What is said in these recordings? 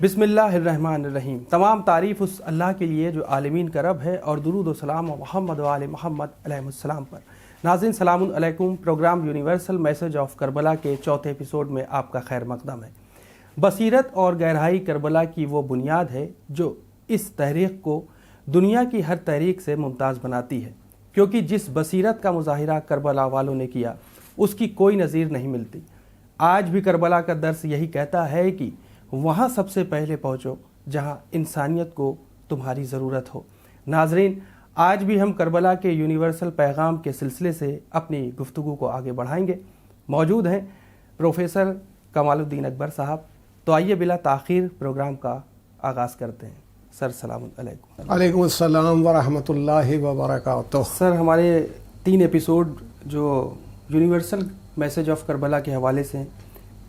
بسم اللہ الرحمن الرحیم۔ تمام تعریف اس اللہ کے لیے جو عالمین کا رب ہے، اور درود و سلام محمد و آل محمد علیہ السلام پر۔ ناظرین سلام علیکم، programme universal message of Karbala کے چوتھے ایپیسوڈ میں آپ کا خیر مقدم ہے۔ بصیرت اور گہرائی کربلا کی وہ بنیاد ہے جو اس تحریک کو دنیا کی ہر تحریک سے ممتاز بناتی ہے، کیونکہ جس بصیرت کا مظاہرہ کربلا والوں نے کیا اس کی کوئی نظیر نہیں ملتی۔ آج بھی کربلا کا درس یہی کہتا ہے کہ وہاں سب سے پہلے پہنچو جہاں انسانیت کو تمہاری ضرورت ہو۔ ناظرین، آج بھی ہم کربلا کے یونیورسل پیغام کے سلسلے سے اپنی گفتگو کو آگے بڑھائیں گے۔ موجود ہیں پروفیسر کمال الدین اکبر صاحب، تو آئیے بلا تاخیر پروگرام کا آغاز کرتے ہیں۔ سر سلام علیکم۔ علیکم السلام ورحمۃ اللہ وبرکاتہ۔ سر، ہمارے 3 ایپیسوڈ جو یونیورسل میسج آف کربلا کے حوالے سے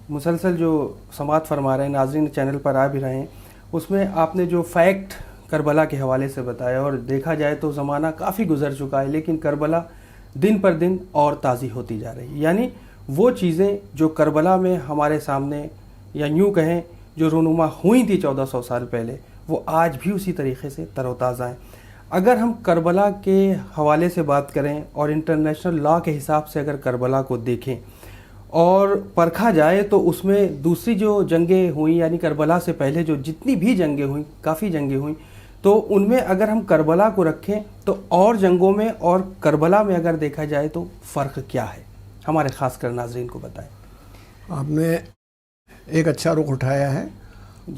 مسلسل جو سماعت فرما رہے ہیں، ناظرین چینل پر آ بھی رہے ہیں، اس میں آپ نے جو فیکٹ کربلا کے حوالے سے بتایا، اور دیکھا جائے تو زمانہ کافی گزر چکا ہے لیکن کربلا دن پر دن اور تازی ہوتی جا رہی ہے۔ یعنی وہ چیزیں جو کربلا میں ہمارے سامنے، یا یوں کہیں جو رونما ہوئی تھی 1400 سال پہلے، وہ آج بھی اسی طریقے سے تر و تازہ ہیں۔ اگر ہم کربلا کے حوالے سے بات کریں اور انٹرنیشنل لاء کے حساب سے اگر کربلا کو دیکھیں اور پرکھا جائے، تو اس میں دوسری جو جنگیں ہوئیں، یعنی کربلا سے پہلے جو جتنی بھی جنگیں ہوئیں، کافی جنگیں ہوئیں، تو ان میں اگر ہم کربلا کو رکھیں تو اور جنگوں میں اور کربلا میں اگر دیکھا جائے تو فرق کیا ہے، ہمارے خاص کر ناظرین کو بتائیں۔ آپ نے ایک اچھا رخ اٹھایا ہے،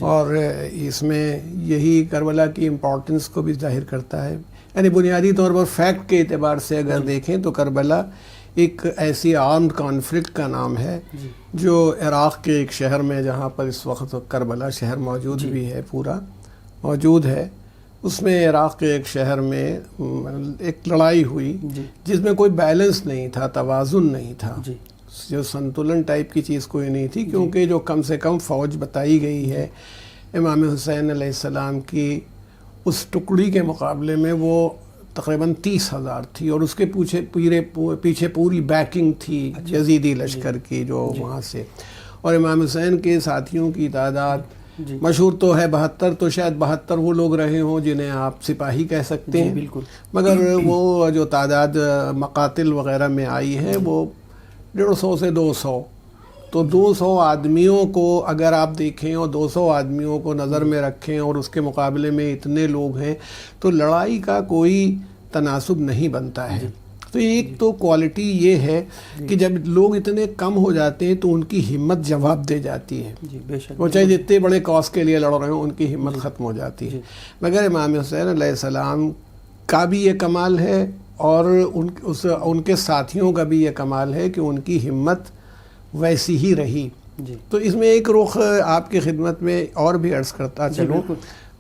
اور اس میں یہی کربلا کی امپورٹنس کو بھی ظاہر کرتا ہے۔ یعنی بنیادی طور پر فیکٹ کے اعتبار سے اگر دیکھیں تو کربلا ایک ایسی آرمڈ کانفلکٹ کا نام ہے جو عراق کے ایک شہر میں، جہاں پر اس وقت کربلا شہر موجود بھی ہے، پورا موجود ہے، اس میں عراق کے ایک شہر میں ایک لڑائی ہوئی جس میں کوئی بیلنس نہیں تھا، توازن نہیں تھا، جو سنتولن ٹائپ کی چیز کوئی نہیں تھی، کیونکہ جو کم سے کم فوج بتائی گئی ہے امام حسین علیہ السلام کی، اس ٹکڑی کے مقابلے میں وہ تقریباً 30,000 تھی، اور اس کے پیچھے پوری بیکنگ تھی یزیدی لشکر کی جو وہاں سے، اور امام حسین کے ساتھیوں کی تعداد مشہور تو ہے 72، تو شاید 72 وہ لوگ رہے ہوں جنہیں آپ سپاہی کہہ سکتے ہیں، بالکل، مگر وہ جو تعداد مقاتل وغیرہ میں آئی ہے وہ 150 سے 200، تو 200 آدمیوں کو اگر آپ دیکھیں اور 200 آدمیوں کو نظر میں رکھیں اور اس کے مقابلے میں اتنے لوگ ہیں، تو لڑائی کا کوئی تناسب نہیں بنتا ہے۔ تو ایک تو کوالٹی یہ ہے کہ جب لوگ اتنے کم ہو جاتے ہیں تو ان کی ہمت جواب دے جاتی ہے، وہ چاہے جتنے بڑے کاز کے لیے لڑ رہے ہوں، ان کی ہمت ختم ہو جاتی ہے۔ مگر امام حسین علیہ السلام کا بھی یہ کمال ہے، اور ان کے ساتھیوں کا بھی یہ کمال ہے کہ ان کی ہمت ویسی ہی رہی۔ تو اس میں ایک رخ آپ کی خدمت میں اور بھی عرض کرتا چلوں،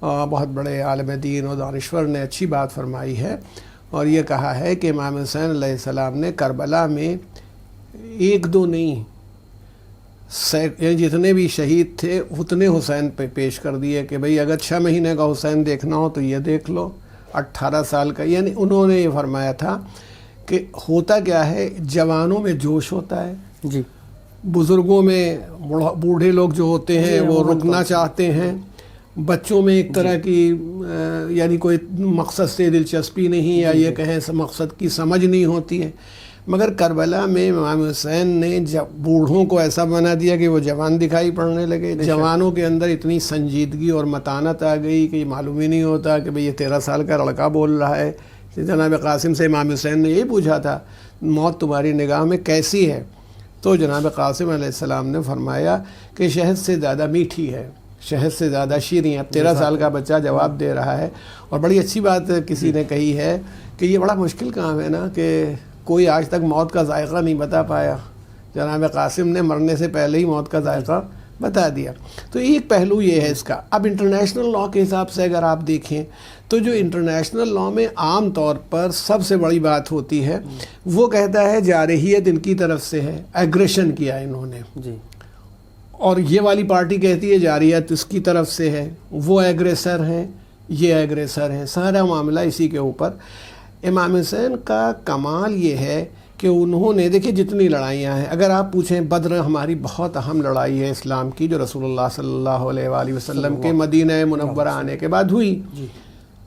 بہت بڑے عالم دین اور دانشور نے اچھی بات فرمائی ہے، اور یہ کہا ہے کہ امام حسین علیہ السلام نے کربلا میں 1-2 نہیں، یعنی جتنے بھی شہید تھے اتنے حسین پہ پیش کر دیے کہ بھئی اگر 6 مہینے کا حسین دیکھنا ہو تو یہ دیکھ لو، 18 سال کا۔ یعنی انہوں نے یہ فرمایا تھا کہ ہوتا کیا ہے، جوانوں میں جوش ہوتا ہے، بزرگوں میں، بوڑھے لوگ جو ہوتے ہیں وہ رکنا چاہتے ہیں، بچوں میں ایک طرح کی یعنی کوئی مقصد سے دلچسپی نہیں، یا یہ کہیں مقصد کی سمجھ نہیں ہوتی ہے۔ مگر کربلا میں امام حسین نے بوڑھوں کو ایسا بنا دیا کہ وہ جوان دکھائی پڑنے لگے، جوانوں کے اندر اتنی سنجیدگی اور متانت آ گئی کہ معلوم ہی نہیں ہوتا کہ بھئی یہ 13 سال کا لڑکا بول رہا ہے۔ جناب قاسم سے امام حسین نے یہی پوچھا تھا، موت تمہاری نگاہ میں کیسی ہے؟ تو جناب قاسم علیہ السلام نے فرمایا کہ شہد سے زیادہ میٹھی ہے، شہد سے زیادہ شیریں۔ اب 13 سال کا بچہ جواب دے رہا ہے، اور بڑی اچھی بات کسی نے کہی ہے کہ یہ بڑا مشکل کام ہے نا، کہ کوئی آج تک موت کا ذائقہ نہیں بتا پایا، جناب قاسم نے مرنے سے پہلے ہی موت کا ذائقہ بتا دیا۔ تو ایک پہلو یہ ہے اس کا۔ اب انٹرنیشنل لاء کے حساب سے اگر آپ دیکھیں تو جو انٹرنیشنل لاء میں عام طور پر سب سے بڑی بات ہوتی ہے، وہ کہتا ہے جارحیت ان کی طرف سے ہے، ایگریشن کیا انہوں نے، اور یہ والی پارٹی کہتی ہے جارحیت اس کی طرف سے ہے، وہ ایگریسر ہیں، یہ ایگریسر ہیں، سارا معاملہ اسی کے اوپر۔ امام حسین کا کمال یہ ہے کہ انہوں نے دیکھیے جتنی لڑائیاں ہیں، اگر آپ پوچھیں بدر ہماری بہت اہم لڑائی ہے اسلام کی، جو رسول اللہ صلی اللہ علیہ وآلہ وسلم کے مدینہ منورہ آنے کے بعد ہوئی.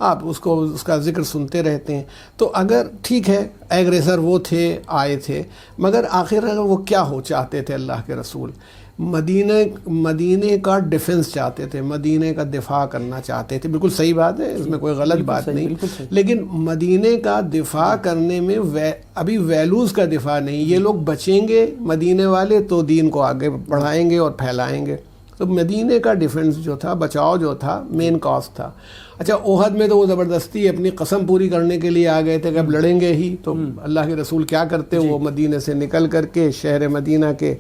آپ اس کا ذکر سنتے رہتے ہیں. تو اگر ٹھیک ہے ایگریسر وہ تھے، آئے تھے، مگر آخر وہ کیا ہو چاہتے تھے اللہ کے رسول؟ مدینے کا ڈیفنس چاہتے تھے، مدینے کا دفاع کرنا چاہتے تھے. بالکل صحیح بات ہے، اس میں کوئی غلط بات نہیں، لیکن مدینے کا دفاع کرنے میں ابھی ویلوز کا دفاع نہیں. یہ لوگ بچیں گے مدینے والے تو دین کو آگے بڑھائیں گے اور پھیلائیں گے. تو مدینے کا ڈیفنس جو تھا، بچاؤ جو تھا، مین کاز تھا. اچھا احد میں تو وہ زبردستی اپنی قسم پوری کرنے کے لیے آ گئے تھے کہ اب لڑیں گے ہی. تو اللہ کے رسول کیا کرتے، وہ مدینے سے نکل کر کے شہر مدینہ کے،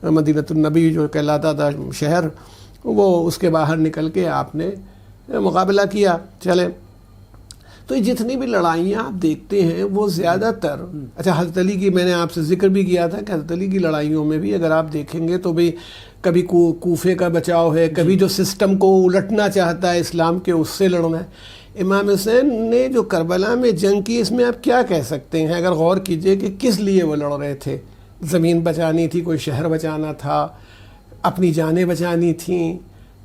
مدینۃ النبی جو کہلاتا تھا شہر، وہ اس کے باہر نکل کے آپ نے مقابلہ کیا. چلے تو یہ جتنی بھی لڑائیاں آپ دیکھتے ہیں وہ زیادہ تر، اچھا حضرت علی کی میں نے آپ سے ذکر بھی کیا تھا کہ حضرت علی کی لڑائیوں میں بھی اگر آپ دیکھیں گے تو بھی کبھی کوفے کا بچاؤ ہے، کبھی جو سسٹم کو الٹنا چاہتا ہے اسلام کے اس سے لڑنا ہے. امام حسین نے جو کربلا میں جنگ کی، اس میں آپ کیا کہہ سکتے ہیں اگر غور کیجئے کہ کس لیے وہ لڑ رہے تھے؟ زمین بچانی تھی، کوئی شہر بچانا تھا، اپنی جانیں بچانی تھیں،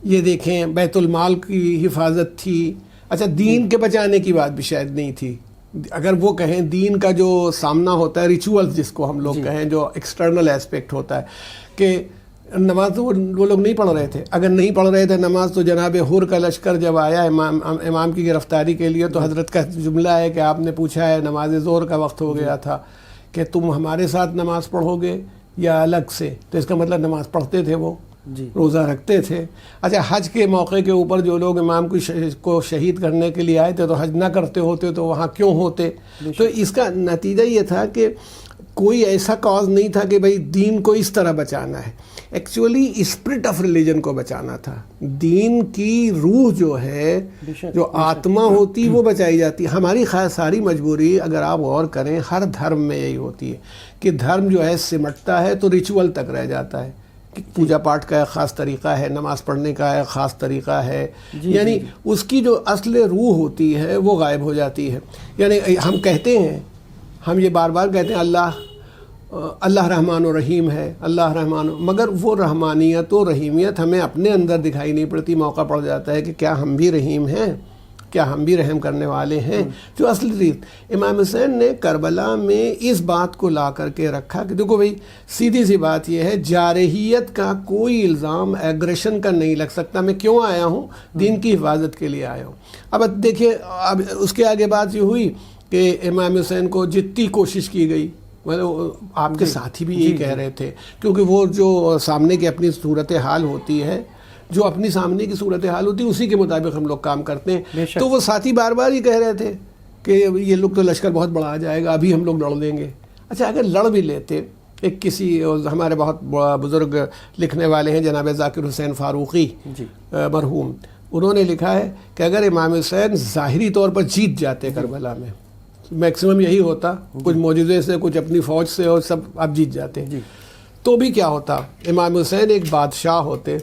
یہ دیکھیں بیت المال کی حفاظت تھی. اچھا دین کے بچانے کی بات بھی شاید نہیں تھی. اگر وہ کہیں دین کا جو سامنا ہوتا ہے، ریچولز جس کو ہم لوگ کہیں، جو ایکسٹرنل ایسپیکٹ ہوتا ہے، کہ نماز تو وہ لوگ نہیں پڑھ رہے تھے. اگر نہیں پڑھ رہے تھے نماز تو جناب حر کا لشکر جب آیا امام کی گرفتاری کے لیے تو حضرت کا جملہ ہے کہ آپ نے پوچھا ہے نماز ظہر کا وقت ہو گیا تھا کہ تم ہمارے ساتھ نماز پڑھو گے یا الگ سے؟ تو اس کا مطلب نماز پڑھتے تھے، وہ روزہ رکھتے تھے. اچھا حج کے موقع کے اوپر جو لوگ امام کو شہید کرنے کے لیے آئے تھے تو حج نہ کرتے ہوتے تو وہاں کیوں ہوتے؟ تو اس کا نتیجہ یہ تھا کہ کوئی ایسا کاز نہیں تھا کہ بھئی دین کو اس طرح بچانا ہے. ایکچولی اسپرٹ آف ریلیجن کو بچانا تھا. دین کی روح جو ہے، جو آتما ہوتی، وہ بچائی جاتی. ہماری ساری مجبوری اگر آپ غور کریں ہر دھرم میں یہی ہوتی ہے کہ دھرم جو ہے سمٹتا ہے تو ریچول تک رہ جاتا ہے. پوجا پاٹ کا ایک خاص طریقہ ہے، نماز پڑھنے کا ایک خاص طریقہ ہے، یعنی اس کی جو اصل روح ہوتی ہے وہ غائب ہو جاتی ہے. یعنی ہم کہتے ہیں، ہم یہ بار بار کہتے ہیں اللہ رحمان و رحیم ہے، اللہ رحمان، مگر وہ رحمانیت و رحیمیت ہمیں اپنے اندر دکھائی نہیں پڑتی. موقع پڑ جاتا ہے کہ کیا ہم بھی رحیم ہیں، کیا ہم بھی رحم کرنے والے ہیں. جو اصل ریت امام حسین نے کربلا میں اس بات کو لا کر کے رکھا کہ دیکھو بھائی سیدھی سی بات یہ ہے، جارحیت کا کوئی الزام ایگریشن کا نہیں لگ سکتا. میں کیوں آیا ہوں؟ دین کی حفاظت کے لیے آیا ہوں. اب دیکھیے اب اس کے آگے بات یہ ہوئی کہ امام حسین کو جتنی کوشش کی گئی، آپ کے ساتھی بھی یہی کہہ رہے تھے، کیونکہ وہ جو سامنے کی اپنی صورتحال ہوتی ہے، جو اپنی سامنے کی صورتحال ہوتی ہے اسی کے مطابق ہم لوگ کام کرتے ہیں. تو وہ ساتھی بار بار ہی کہہ رہے تھے کہ یہ لوگ تو لشکر بہت بڑا آ جائے گا، ابھی ہم لوگ لڑ لیں گے. اچھا اگر لڑ بھی لیتے، ایک کسی ہمارے بہت بزرگ لکھنے والے ہیں جناب ذاکر حسین فاروقی مرحوم، انہوں نے لکھا ہے کہ اگر امام حسین ظاہری طور پر جیت جاتے کربلا میں، میکسیمم یہی ہوتا، کچھ معجزے سے، کچھ اپنی فوج سے، اور سب آپ جیت جاتے، تو بھی کیا ہوتا؟ امام حسین ایک بادشاہ ہوتے،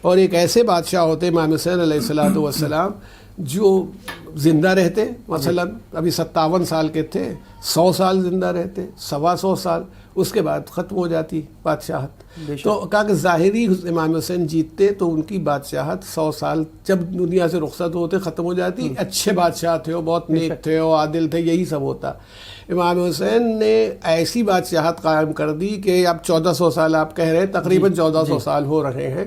اور ایک ایسے بادشاہ ہوتے امام حسین علیہ السلام جو زندہ رہتے. مثلا ابھی 57 سال کے تھے، 100 سال زندہ رہتے، 125 سال، اس کے بعد ختم ہو جاتی بادشاہت. تو کہا کہ ظاہری امام حسین جیتتے تو ان کی بادشاہت 100 سال جب دنیا سے رخصت ہوتے ختم ہو جاتی. اچھے بادشاہ تھے، وہ بہت نیک تھے، وہ عادل تھے، یہی سب ہوتا. امام حسین نے ایسی بادشاہت قائم کر دی کہ اب 1400 سال آپ کہہ رہے، تقریباً 1400 سال ہو رہے ہیں.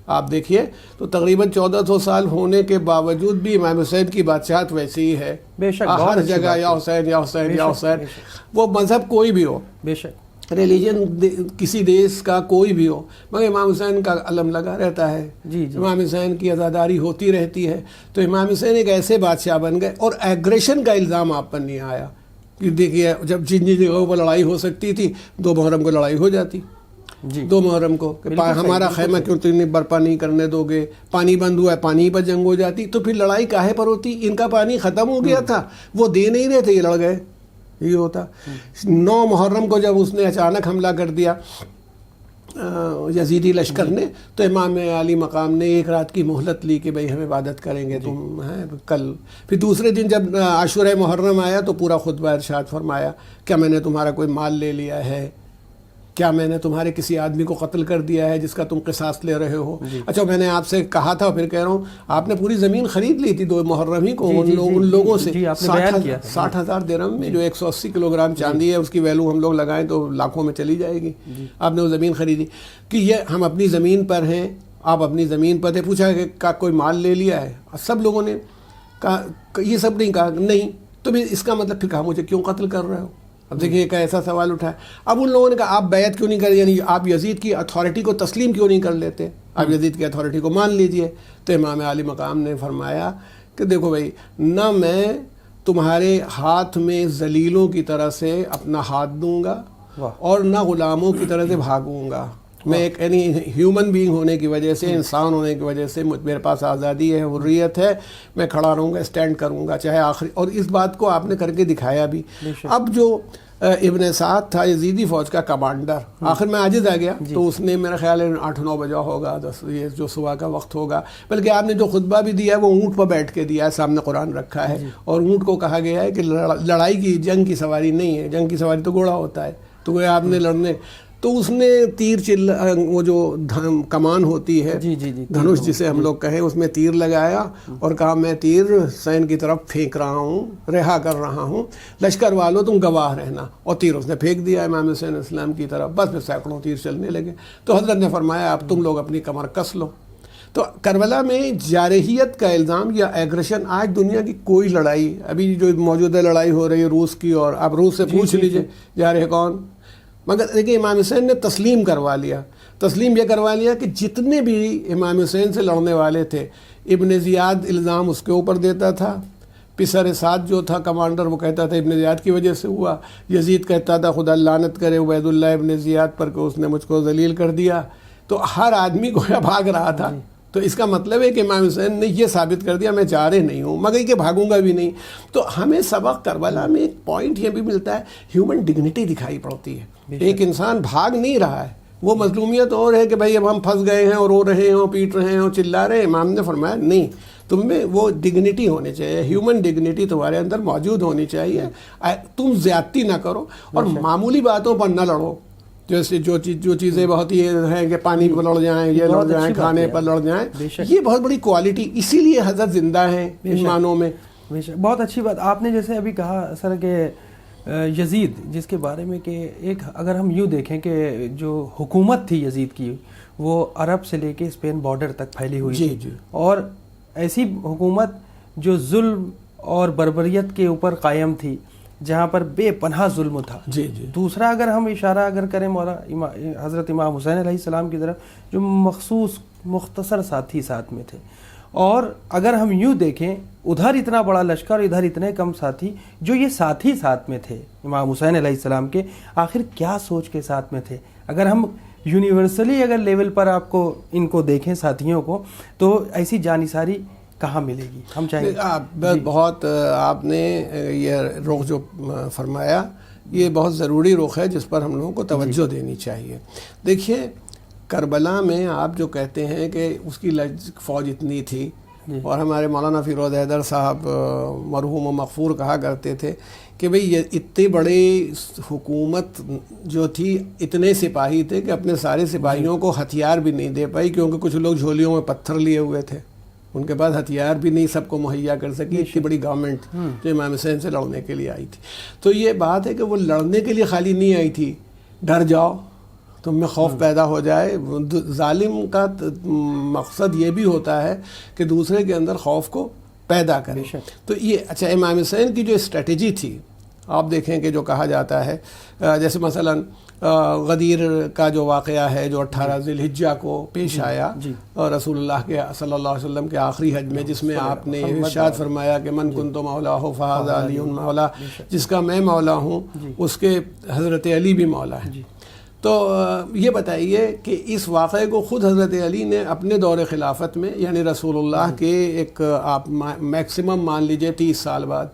آپ دیکھیے تو تقریباً 1400 سال ہونے کے باوجود بھی امام حسین کی بادشاہت ویسی ہی ہے. بے شک ہر جگہ یا حسین یا حسین یا حسین. وہ مذہب کوئی بھی ہو، بے شک ریلیجن کسی دیش کا کوئی بھی ہو، مگر امام حسین کا علم لگا رہتا ہے. امام حسین کی عزاداری ہوتی رہتی ہے. تو امام حسین ایک ایسے بادشاہ بن گئے، اور ایگریشن کا الزام آپ پر نہیں آیا. دیکھیے جب جن جگہوں پر لڑائی ہو سکتی تھی، 2 محرم کو لڑائی ہو جاتی. 2 محرم کو ہمارا خیمہ کیوں تم برپا نہیں کرنے دو گے، پانی بند ہوا ہے، پانی پر جنگ ہو جاتی. تو پھر لڑائی کاہے پر ہوتی؟ ان کا پانی ختم ہو گیا تھا، وہ دے نہیں رہے تھے، یہ لڑ گئے. یہ ہوتا 9 محرم کو جب اس نے اچانک حملہ کر دیا یزیدی لشکر نے، تو امام علی مقام نے ایک رات کی مہلت لی کہ بھئی ہم عبادت کریں گے تم کل. پھر دوسرے دن جب عاشورہ محرم آیا تو پورا خطبہ ارشاد فرمایا کیا میں نے تمہارا کوئی مال لے لیا ہے، کیا میں نے تمہارے کسی آدمی کو قتل کر دیا ہے جس کا تم قصاص لے رہے ہو. اچھا میں نے آپ سے کہا تھا پھر کہہ رہا ہوں، آپ نے پوری زمین خرید لی تھی 2 محرم ہی کو ان لوگوں سے 60,000 درہم میں، جو 180 کلو گرام چاندی ہے، اس کی ویلو ہم لوگ لگائیں تو لاکھوں میں چلی جائے گی. آپ نے وہ زمین خریدی کہ یہ ہم اپنی زمین پر ہیں، آپ اپنی زمین پر تھے. پوچھا کہ کوئی مال لے لیا ہے؟ سب لوگوں نے کہا، یہ سب نہیں کہا نہیں. تو اس کا مطلب پھر کہا مجھے کیوں قتل کر رہے ہو؟ اب دیکھیں ایک ایسا سوال اٹھایا. اب ان لوگوں نے کہا آپ بیعت کیوں نہیں کر، یعنی آپ یزید کی اتھارٹی کو تسلیم کیوں نہیں کر لیتے، آپ یزید کی اتھارٹی کو مان لیجئے. تو امام علی مقام نے فرمایا کہ دیکھو بھائی، نہ میں تمہارے ہاتھ میں ذلیلوں کی طرح سے اپنا ہاتھ دوں گا اور نہ غلاموں کی طرح سے بھاگوں گا. میں ایک یعنی ہیومن بینگ ہونے کی وجہ سے، انسان ہونے کی وجہ سے میرے پاس آزادی ہے، حریت ہے، میں کھڑا رہوں گا، اسٹینڈ کروں گا چاہے آخری. اور اس بات کو آپ نے کر کے دکھایا بھی. اب جو ابن سعد تھا یزیدی فوج کا کمانڈر، آخر میں عاجز آ گیا تو اس نے میرا خیال ہے 8-9 بجے ہوگا، 10 یہ جو صبح کا وقت ہوگا، بلکہ آپ نے جو خطبہ بھی دیا ہے وہ اونٹ پر بیٹھ کے دیا ہے، سامنے قرآن رکھا ہے اور اونٹ کو کہا گیا ہے کہ لڑائی کی جنگ کی سواری نہیں ہے، جنگ کی سواری تو گھوڑا ہوتا ہے. تو وہ آپ نے لڑنے، تو اس نے تیر وہ جو کمان ہوتی ہے دھنوش جسے ہم لوگ کہیں، اس میں تیر لگایا اور کہا میں تیر حسین کی طرف پھینک رہا ہوں، رہا کر رہا ہوں، لشکر والوں تم گواہ رہنا. اور تیر اس نے پھینک دیا امام حسین اسلام کی طرف، بس پھر سینکڑوں تیر چلنے لگے. تو حضرت نے فرمایا اب تم لوگ اپنی کمر کس لو. تو کربلا میں جارحیت کا الزام یا ایگریشن، آج دنیا کی کوئی لڑائی، ابھی جو موجودہ لڑائی ہو رہی ہے روس کی، اور آپ روس سے پوچھ لیجئے جارح کون، مگر دیکھیں امام حسین نے تسلیم کروا لیا. تسلیم یہ کروا لیا کہ جتنے بھی امام حسین سے لڑنے والے تھے، ابن زیاد الزام اس کے اوپر دیتا تھا، پسر سعد جو تھا کمانڈر وہ کہتا تھا ابن زیاد کی وجہ سے ہوا، یزید کہتا تھا خدا لعنت کرے عبید اللہ ابن زیاد پر کہ اس نے مجھ کو ذلیل کر دیا. تو ہر آدمی گویا بھاگ رہا تھا. تو اس کا مطلب ہے کہ امام حسین نے یہ ثابت کر دیا میں جارح نہیں ہوں، مگر کہ بھاگوں گا بھی نہیں. تو ہمیں سبق کربلا میں ایک پوائنٹ یہ بھی ملتا ہے، ہیومن ڈگنیٹی دکھائی پڑتی ہے. ایک انسان بھاگ نہیں رہا ہے، وہ مظلومیت اور ہے کہ بھائی اب ہم پھنس گئے ہیں اور رو رہے ہیں اور پیٹ رہے ہیں اور چلا رہے ہیں. امام نے فرمایا نہیں، تم میں وہ ڈگنیٹی ہونی چاہیے، ہیومن ڈگنیٹی تمہارے اندر موجود ہونی چاہیے. تم زیادتی نہ کرو اور معمولی باتوں پر نہ لڑو. جیسے جو چیزیں بہت ہی ہیں کہ پانی پر لڑ جائیں، یہ لڑ جائیں، کھانے پر لڑ جائیں، یہ بہت بڑی کوالٹی، اسی لیے حضرت زندہ ہیں ان معنوں میں. بہت اچھی بات آپ نے جیسے ابھی کہا سر کہ یزید، جس کے بارے میں کہ ایک اگر ہم یوں دیکھیں کہ جو حکومت تھی یزید کی وہ عرب سے لے کے اسپین بارڈر تک پھیلی ہوئی تھی، اور ایسی حکومت جو ظلم اور بربریت کے اوپر قائم تھی، جہاں پر بے پناہ ظلم تھا. دوسرا اگر ہم اشارہ کریں حضرت امام حسین علیہ السلام کی طرف، جو مخصوص مختصر ساتھی ساتھ میں تھے، اور اگر ہم یوں دیکھیں ادھر اتنا بڑا لشکر، ادھر اتنے کم ساتھی، جو یہ ساتھی ساتھ میں تھے امام حسین علیہ السلام کے، آخر کیا سوچ کے ساتھ میں تھے؟ اگر ہم یونیورسلی اگر لیول پر آپ کو ان کو دیکھیں ساتھیوں کو، تو ایسی جانثاری کہاں ملے گی؟ ہم چاہیں بہت آپ نے یہ رخ جو فرمایا یہ بہت ضروری رخ ہے جس پر ہم لوگوں کو توجہ دینی چاہیے. دیکھیے کربلا میں آپ جو کہتے ہیں کہ اس کی فوج اتنی تھی، اور ہمارے مولانا فیروز حیدر صاحب مرحوم و مغفور کہا کرتے تھے کہ بھئی یہ اتنی بڑی حکومت جو تھی، اتنے سپاہی تھے کہ اپنے سارے سپاہیوں کو ہتھیار بھی نہیں دے پائی، کیونکہ کچھ لوگ جھولیوں میں پتھر لیے ہوئے تھے، ان کے پاس ہتھیار بھی نہیں سب کو مہیا کر سکی. اتنی بڑی گورنمنٹ جو امام حسین سے لڑنے کے لیے آئی تھی. تو یہ بات ہے کہ وہ لڑنے کے لیے خالی نہیں آئی تھی، ڈر جاؤ، تم میں خوف پیدا ہو جائے. ظالم کا مقصد یہ بھی ہوتا ہے کہ دوسرے کے اندر خوف کو پیدا کرے. تو یہ اچھا امام حسین کی جو اسٹریٹجی تھی، آپ دیکھیں کہ جو کہا جاتا ہے، جیسے مثلا غدیر کا جو واقعہ ہے جو 18 ذی الحجہ کو پیش آیا رسول اللہ کے صلی اللہ علیہ وسلم کے آخری حج میں، جس میں آپ نے ارشاد فرمایا کہ من کنت مولا فہذا علی مولا، جس کا میں مولا ہوں اس کے حضرت علی بھی مولا ہے. تو یہ بتائیے کہ اس واقعے کو خود حضرت علی نے اپنے دور خلافت میں، یعنی رسول اللہ کے ایک آپ میکسیمم مان لیجئے 30 سال بعد،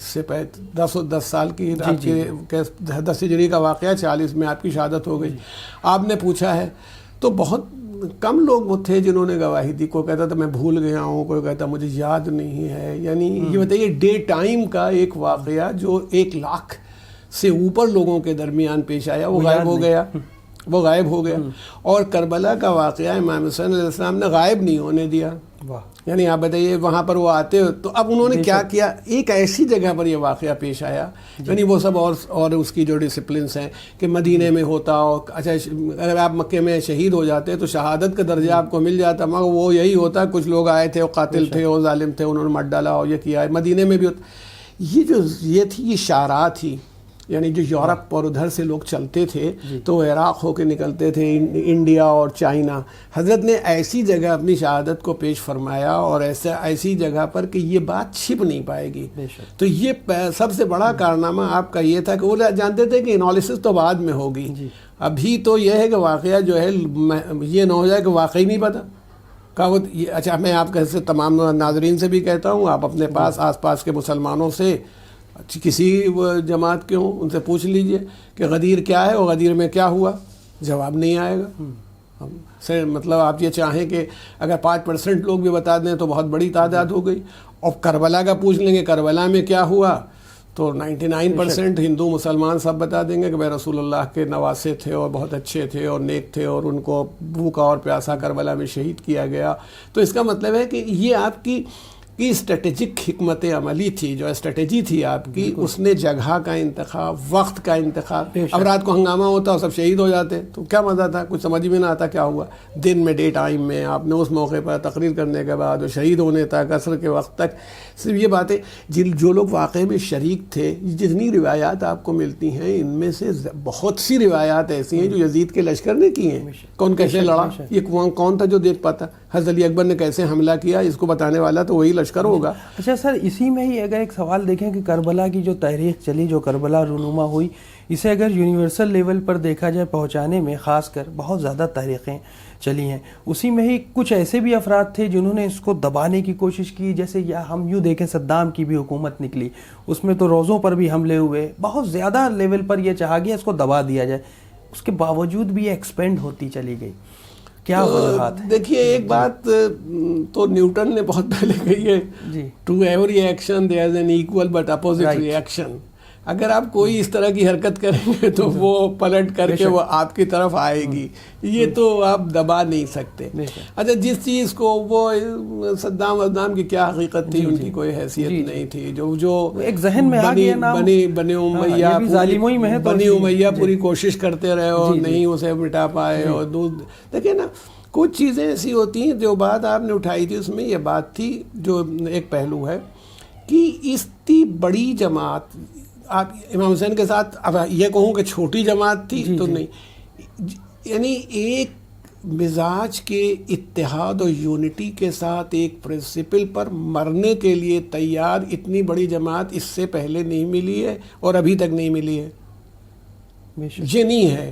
سے 10 سال کی آپ کے 10 ہجری کا واقعہ، 40 میں آپ کی شہادت ہو گئی. آپ نے پوچھا ہے تو بہت کم لوگ وہ تھے جنہوں نے گواہی دی. کوئی کہتا تھا میں بھول گیا ہوں، کوئی کہتا مجھے یاد نہیں ہے. یعنی یہ بتائیے ڈے ٹائم کا ایک واقعہ جو 1 لاکھ سے اوپر لوگوں کے درمیان پیش آیا، وہ غائب ہو گیا. وہ غائب ہو گیا. اور کربلا کا واقعہ امام حسین علیہ السلام نے غائب نہیں ہونے دیا. یعنی آپ بتائیے وہاں پر وہ آتے تو اب انہوں نے کیا کیا، ایک ایسی جگہ پر یہ واقعہ پیش آیا. یعنی وہ سب اور اس کی جو ڈسپلنس ہیں کہ مدینے میں ہوتا ہو. اچھا اگر آپ مکے میں شہید ہو جاتے تو شہادت کا درجہ آپ کو مل جاتا، مگر وہ یہی ہوتا کچھ لوگ آئے تھے، وہ قاتل تھے، وہ ظالم تھے، انہوں نے مر ڈالا اور یہ کیا ہے. مدینے میں بھی یہ تھی، یہ شعراء تھی. یعنی جو یورپ اور ادھر سے لوگ چلتے تھے تو وہ عراق ہو کے نکلتے تھے، انڈیا اور چائنا. حضرت نے ایسی جگہ اپنی شہادت کو پیش فرمایا اور ایسی جگہ پر کہ یہ بات چھپ نہیں پائے گی. تو یہ سب سے بڑا کارنامہ آپ کا یہ تھا کہ وہ جانتے تھے کہ انالیسس تو بعد میں ہوگی. ابھی تو یہ ہے کہ واقعہ جو ہے یہ نہ ہو جائے کہ واقعی نہیں پتہ. اچھا میں آپ سے تمام ناظرین سے بھی کہتا ہوں، آپ اپنے پاس آس پاس کے مسلمانوں سے کسی جماعت کے ہوں ان سے پوچھ لیجئے کہ غدیر کیا ہے اور غدیر میں کیا ہوا، جواب نہیں آئے گا. مطلب آپ یہ چاہیں کہ اگر 5% لوگ بھی بتا دیں تو بہت بڑی تعداد ہو گئی. اور کربلا کا پوچھ لیں گے کربلا میں کیا ہوا تو 99% ہندو مسلمان سب بتا دیں گے کہ بھائی رسول اللہ کے نواسے تھے اور بہت اچھے تھے اور نیک تھے اور ان کو بھوکا اور پیاسا کربلا میں شہید کیا گیا. تو اس کا مطلب ہے کہ یہ آپ کی اسٹریٹجک حکمت عملی تھی، جو اسٹریٹجی تھی آپ کی، اس نے جگہ کا انتخاب، وقت کا انتخاب. اب رات کو ہنگامہ ہوتا اور سب شہید ہو جاتے تو کیا مزہ تھا، کچھ سمجھ میں نہ آتا کیا ہوا. دن میں ڈے ٹائم میں آپ نے اس موقع پر تقریر کرنے کے بعد شہید ہونے تک، عصر کے وقت تک، صرف یہ باتیں جو لوگ واقعے میں شریک تھے. جتنی روایات آپ کو ملتی ہیں ان میں سے بہت سی روایات ایسی ہیں جو یزید کے لشکر نے کی ہیں. کون کیسے لڑا، یہ کون تھا جو دیکھ پاتا. حضرت علی اکبر نے کیسے حملہ کیا، اس کو بتانے والا تو وہی لشکر ہوگا. اچھا سر، اسی میں ہی اگر ایک سوال دیکھیں کہ کربلا کی جو تحریک چلی، جو کربلا رونما ہوئی، اسے اگر یونیورسل لیول پر دیکھا جائے پہنچانے میں خاص کر بہت زیادہ تحریکیں چلی ہیں. اسی میں ہی کچھ ایسے بھی افراد تھے جنہوں نے اس کو دبانے کی کوشش کی. جیسے ہم یوں دیکھیں صدام کی بھی حکومت نکلی، اس میں تو روزوں پر بھی حملے ہوئے، بہت زیادہ لیول پر یہ چاہا گیا اس کو دبا دیا جائے. اس کے باوجود بھی یہ ایکسپینڈ ہوتی چلی گئی. کیا وجوہات ہیں؟ دیکھیے ایک بات تو نیوٹن نے بہت پہلے کہی ہے، to every action there is an equal but opposite reaction. اگر آپ کوئی اس طرح کی حرکت کریں گے تو وہ پلٹ کر کے وہ آپ کی طرف آئے گی. یہ تو آپ دبا نہیں سکتے. اچھا جس چیز کو وہ صدام کی کیا حقیقت تھی، ان کی کوئی حیثیت نہیں تھی. جو ایک ذہن میں آ گیا نام بنی امیہ پوری کوشش کرتے رہے اور نہیں اسے مٹا پائے. اور دیکھیں نا کچھ چیزیں ایسی ہوتی ہیں. جو بات آپ نے اٹھائی تھی اس میں یہ بات تھی، جو ایک پہلو ہے کہ اس کی بڑی جماعت، آپ امام حسین کے ساتھ اب یہ کہوں کہ چھوٹی جماعت تھی تو نہیں، یعنی ایک مزاج کے اتحاد اور یونٹی کے ساتھ ایک پرنسپل پر مرنے کے لیے تیار اتنی بڑی جماعت اس سے پہلے نہیں ملی ہے اور ابھی تک نہیں ملی ہے. یہ نہیں ہے،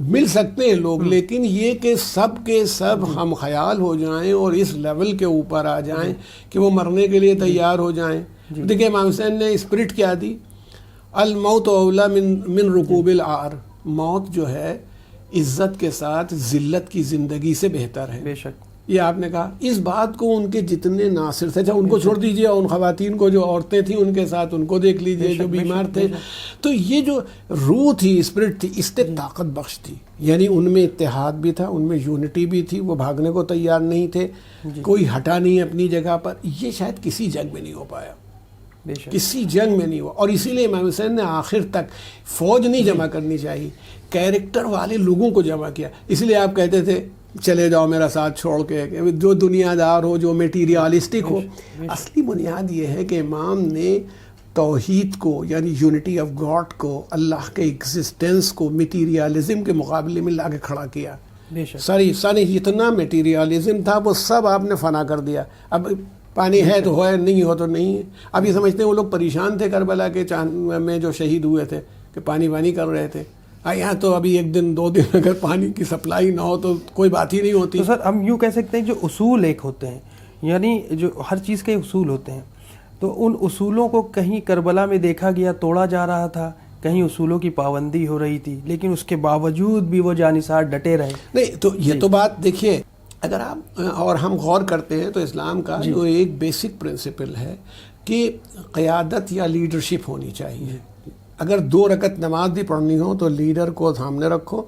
مل سکتے ہیں لوگ، لیکن یہ کہ سب کے سب ہم خیال ہو جائیں اور اس لیول کے اوپر آ جائیں کہ وہ مرنے کے لیے تیار ہو جائیں. دیکھیں امام حسین نے اسپرٹ کیا دی، الموت اولا من رکوب العار. موت جو ہے عزت کے ساتھ ذلت کی زندگی سے بہتر ہے. بے شک یہ آپ نے کہا. اس بات کو ان کے جتنے ناصر تھے، ان کو چھوڑ دیجئے، ان خواتین کو جو عورتیں تھیں ان کے ساتھ ان کو دیکھ لیجئے جو بیمار تھے. تو یہ جو روح تھی، اسپرٹ تھی، اس سے طاقت بخش تھی. یعنی ان میں اتحاد بھی تھا، ان میں یونٹی بھی تھی. وہ بھاگنے کو تیار نہیں تھے، کوئی ہٹا نہیں اپنی جگہ پر. یہ شاید کسی جنگ میں نہیں ہو پایا، کسی جنگ میں نہیں ہوا. اور اسی لیے امام حسین نے آخر تک فوج نہیں جمع کرنی چاہیے، کیریکٹر والے لوگوں کو جمع کیا. اس لیے آپ کہتے تھے چلے جاؤ میرا ساتھ چھوڑ کے، جو دنیا دار ہو، جو میٹیریالسٹک ہو. اصلی بنیاد یہ ہے کہ امام نے توحید کو، یعنی یونٹی آف گاڈ کو، اللہ کے ایگزسٹنس کو میٹیریالزم کے مقابلے میں لا کے کھڑا کیا. ساری جتنا میٹیریالزم تھا وہ سب آپ نے فنا کر دیا. اب پانی ہے تو ہے، نہیں ہو تو نہیں ہے. اب یہ سمجھتے ہیں وہ لوگ پریشان تھے کربلا کے میں جو شہید ہوئے تھے کہ پانی کر رہے تھے. یہاں تو ابھی ایک دن 2 دن اگر پانی کی سپلائی نہ ہو تو کوئی بات ہی نہیں ہوتی. تو سر ہم یوں کہہ سکتے ہیں جو اصول ایک ہوتے ہیں، یعنی جو ہر چیز کے اصول ہوتے ہیں، تو ان اصولوں کو کہیں کربلا میں دیکھا گیا توڑا جا رہا تھا, کہیں اصولوں کی پابندی ہو رہی تھی, لیکن اس کے باوجود بھی وہ جانثار ڈٹے رہے. نہیں تو یہ تو بات دیکھیے, اگر آپ اور ہم غور کرتے ہیں تو اسلام کا جو ایک بیسک پرنسپل ہے کہ قیادت یا لیڈرشپ ہونی چاہیے. اگر 2 رکعت نماز بھی پڑھنی ہو تو لیڈر کو سامنے رکھو,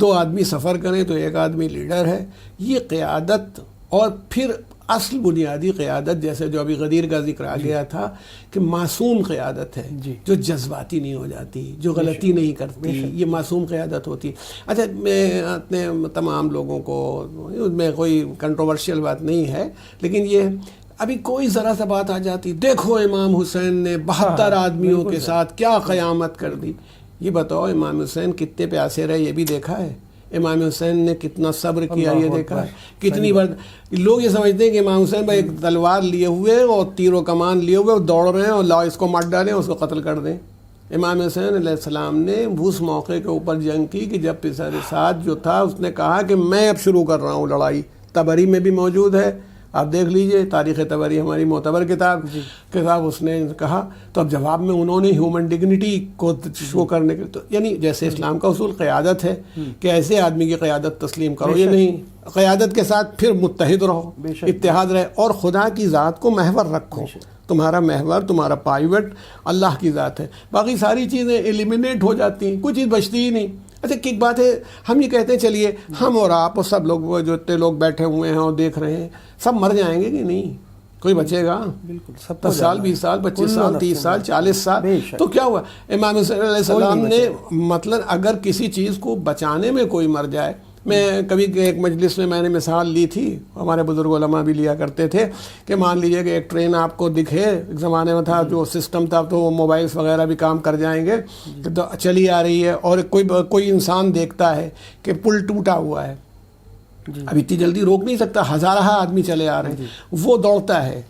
2 آدمی سفر کریں تو 1 آدمی لیڈر ہے. یہ قیادت, اور پھر اصل بنیادی قیادت جیسے جو ابھی غدیر کا ذکر آ گیا تھا کہ معصوم قیادت ہے, جو جذباتی نہیں ہو جاتی, جو غلطی نہیں کرتی, یہ معصوم قیادت ہوتی ہے. اچھا, میں اپنے تمام لوگوں کو, اس میں کوئی کنٹروورشل بات نہیں ہے, لیکن یہ ابھی کوئی ذرا سا بات آ جاتی, دیکھو امام حسین نے 72 آدمیوں کے ساتھ کیا قیامت کر دی. یہ بتاؤ امام حسین کتنے پیاسے رہے یہ بھی دیکھا ہے؟ امام حسین نے کتنا صبر کیا یہ دیکھا ہے؟ کتنی بار لوگ یہ سمجھتے ہیں کہ امام حسین بھائی ایک تلوار لیے ہوئے اور تیر و کمان لیے ہوئے دوڑ رہے ہیں اور لاؤ اس کو مار ڈالیں, اس کو قتل کر دیں. امام حسین علیہ السلام نے اس موقع کے اوپر جنگ کی کہ جب پسر سعد جو تھا اس نے کہا کہ میں اب شروع کر رہا ہوں لڑائی. طبری میں بھی موجود ہے, آپ دیکھ لیجئے, تاریخ طبری ہماری معتبر کتاب اس نے کہا. تو اب جواب میں انہوں نے ہیومن ڈگنیٹی کو شو کرنے کے, تو یعنی جیسے اسلام کا اصول قیادت ہے کہ ایسے آدمی کی قیادت تسلیم کرو, یہ نہیں, قیادت کے ساتھ پھر متحد رہو, اتحاد رہے, اور خدا کی ذات کو محور رکھو. تمہارا محور, تمہارا پائیوٹ اللہ کی ذات ہے. باقی ساری چیزیں ایلیمینیٹ ہو جاتی ہیں, کوئی چیز بچتی ہی نہیں. اچھا ایک بات ہے, ہم یہ کہتے ہیں چلیے ہم اور آپ اور سب لوگ جو اتنے لوگ بیٹھے ہوئے ہیں اور دیکھ رہے ہیں سب مر جائیں گے کہ نہیں؟ کوئی بچے گا؟ بالکل, 10 سال 20 سال 25 سال 30 سال 40 سال, تو کیا ہوا؟ امام حسین علیہ السلام نے مطلب اگر کسی چیز کو بچانے میں کوئی مر جائے, میں کبھی ایک مجلس میں نے مثال لی تھی, ہمارے بزرگ علماء بھی لیا کرتے تھے, کہ مان لیجئے کہ ایک ٹرین آپ کو دکھے, ایک زمانے میں تھا جو سسٹم تھا تو وہ موبائلز وغیرہ بھی کام کر جائیں گے, تو چلی آ رہی ہے, اور کوئی انسان دیکھتا ہے کہ پل ٹوٹا ہوا ہے, اب اتنی جلدی روک نہیں سکتا, ہزارہ آدمی چلے آ رہے ہیں, وہ دوڑتا ہے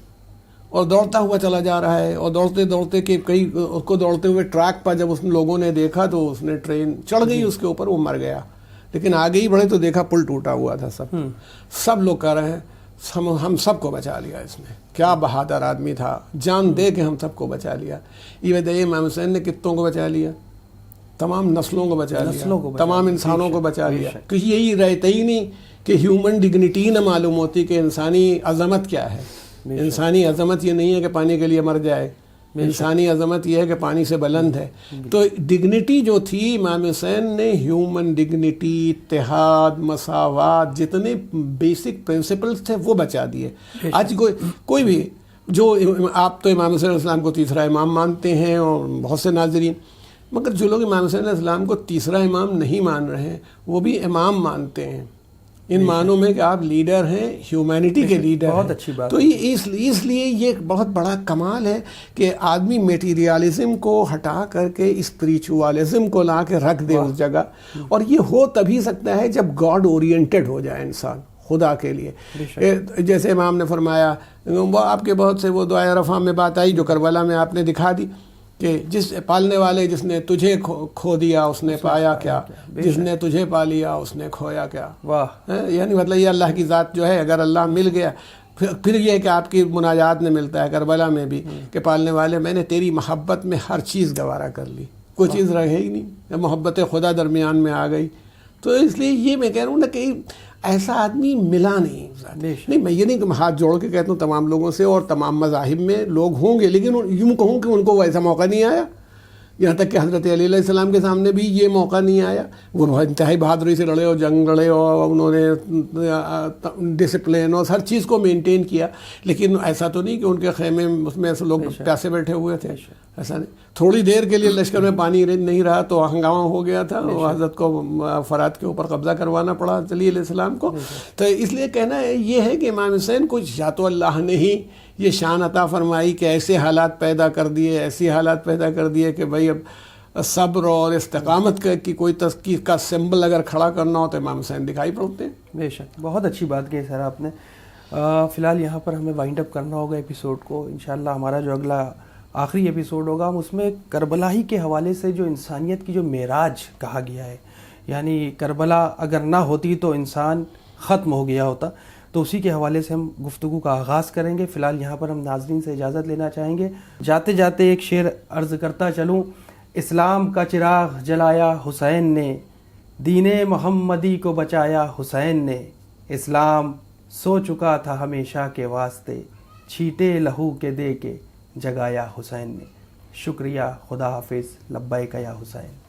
اور دوڑتا ہوا چلا جا رہا ہے, اور دوڑتے دوڑتے کہ کئی اس کو دوڑتے ہوئے ٹریک پر جب اس لوگوں نے دیکھا تو اس نے ٹرین چڑھ گئی اس کے اوپر, وہ مر گیا. لیکن آگے ہی بڑھے تو دیکھا پل ٹوٹا ہوا تھا. سب لوگ کہہ رہے ہیں ہم سب کو بچا لیا, اس میں کیا بہادر آدمی تھا, جان دے کے ہم سب کو بچا لیا. یہ بتائیے امام حسین نے کتوں کو بچا لیا؟ تمام نسلوں کو بچا لیا, تمام انسانوں کو بچا لیا. کہ یہی رہتا ہی نہیں کہ ہیومن ڈگنیٹی نہ معلوم ہوتی کہ انسانی عظمت کیا ہے. انسانی عظمت یہ نہیں ہے کہ پانی کے لیے مر جائے, انسانی عظمت یہ ہے کہ پانی سے بلند ہے. تو ڈگنیٹی جو تھی, امام حسین نے ہیومن ڈگنیٹی, اتحاد, مساوات, جتنے بیسک پرنسپلز تھے وہ بچا دیے. آج کوئی بھی جو, آپ تو امام حسین علیہ السلام کو تیسرا امام مانتے ہیں اور بہت سے ناظرین, مگر جو لوگ امام حسین علیہ السلام کو تیسرا امام نہیں مان رہے ہیں وہ بھی امام مانتے ہیں, ان معنوں میں کہ آپ لیڈر ہیں, ہیومینٹی کے لیڈر ہیں. بہت اچھی بات. تو اس لیے یہ ایک بہت بڑا کمال ہے کہ آدمی میٹیریالزم کو ہٹا کر کے اسپریچوالزم کو لا کے رکھ دے اس جگہ, اور یہ ہو تبھی سکتا ہے جب گاڈ اورینٹڈ ہو جائے انسان خدا کے لیے. جیسے امام نے فرمایا, وہ آپ کے بہت سے وہ دعائے رفع میں بات آئی جو کربلا میں آپ نے دکھا دی, کہ جس پالنے والے جس نے تجھے کھو دیا اس نے پایا کیا, جس نے تجھے پا لیا اس نے کھویا کیا. واہ. یعنی مطلب یہ اللہ کی ذات جو ہے, اگر اللہ مل گیا, پھر یہ کہ آپ کی مناجات میں ملتا ہے کربلا میں بھی کہ پالنے والے میں نے تیری محبت میں ہر چیز گوارا کر لی, کوئی چیز رہے ہی نہیں, محبت خدا درمیان میں آ گئی. تو اس لیے یہ میں کہہ رہا ہوں نا کہ ایسا آدمی ملا نہیں. نہیں میں یہ نہیں کہ میں ہاتھ جوڑ کے کہتا ہوں تمام لوگوں سے, اور تمام مذاہب میں لوگ ہوں گے, لیکن یوں کہوں کہ ان کو ویسا موقع نہیں آیا. یہاں تک کہ حضرت علی علیہ السلام کے سامنے بھی یہ موقع نہیں آیا. وہ انتہائی بہادری سے لڑے اور جنگ لڑے اور انہوں نے ڈسپلن اور ہر چیز کو مینٹین کیا, لیکن ایسا تو نہیں کہ ان کے خیمے اس میں ایسے لوگ پیاسے بیٹھے ہوئے تھے. ایسا نہیں. تھوڑی دیر کے لیے لشکر میں پانی نہیں رہا تو ہنگامہ ہو گیا تھا, اور حضرت کو فرات کے اوپر قبضہ کروانا پڑا علی علیہ السلام کو. تو اس لیے کہنا یہ ہے کہ امام حسین کچھ یا تو اللہ نے ہی یہ شان عطا فرمائی کہ ایسے حالات پیدا کر دیے, ایسی حالات پیدا کر دیے کہ بھائی اب صبر اور استقامت کی کوئی تذکیر کا سمبل اگر کھڑا کرنا ہو تو امام حسین دکھائی پڑتے ہیں. بے شک, بہت اچھی بات کی سر آپ نے. فی الحال یہاں پر ہمیں وائنڈ اپ کرنا ہوگا ایپیسوڈ کو. انشاءاللہ ہمارا جو اگلا آخری ایپیسوڈ ہوگا ہم اس میں کربلا ہی کے حوالے سے جو انسانیت کی جو معراج کہا گیا ہے, یعنی کربلا اگر نہ ہوتی تو انسان ختم ہو گیا ہوتا, تو اسی کے حوالے سے ہم گفتگو کا آغاز کریں گے. فی الحال یہاں پر ہم ناظرین سے اجازت لینا چاہیں گے. جاتے جاتے ایک شعر عرض کرتا چلوں. اسلام کا چراغ جلایا حسین نے, دین محمدی کو بچایا حسین نے. اسلام سو چکا تھا ہمیشہ کے واسطے, چھیٹے لہو کے دے کے جگایا حسین نے. شکریہ, خدا حافظ, لبیک یا حسین.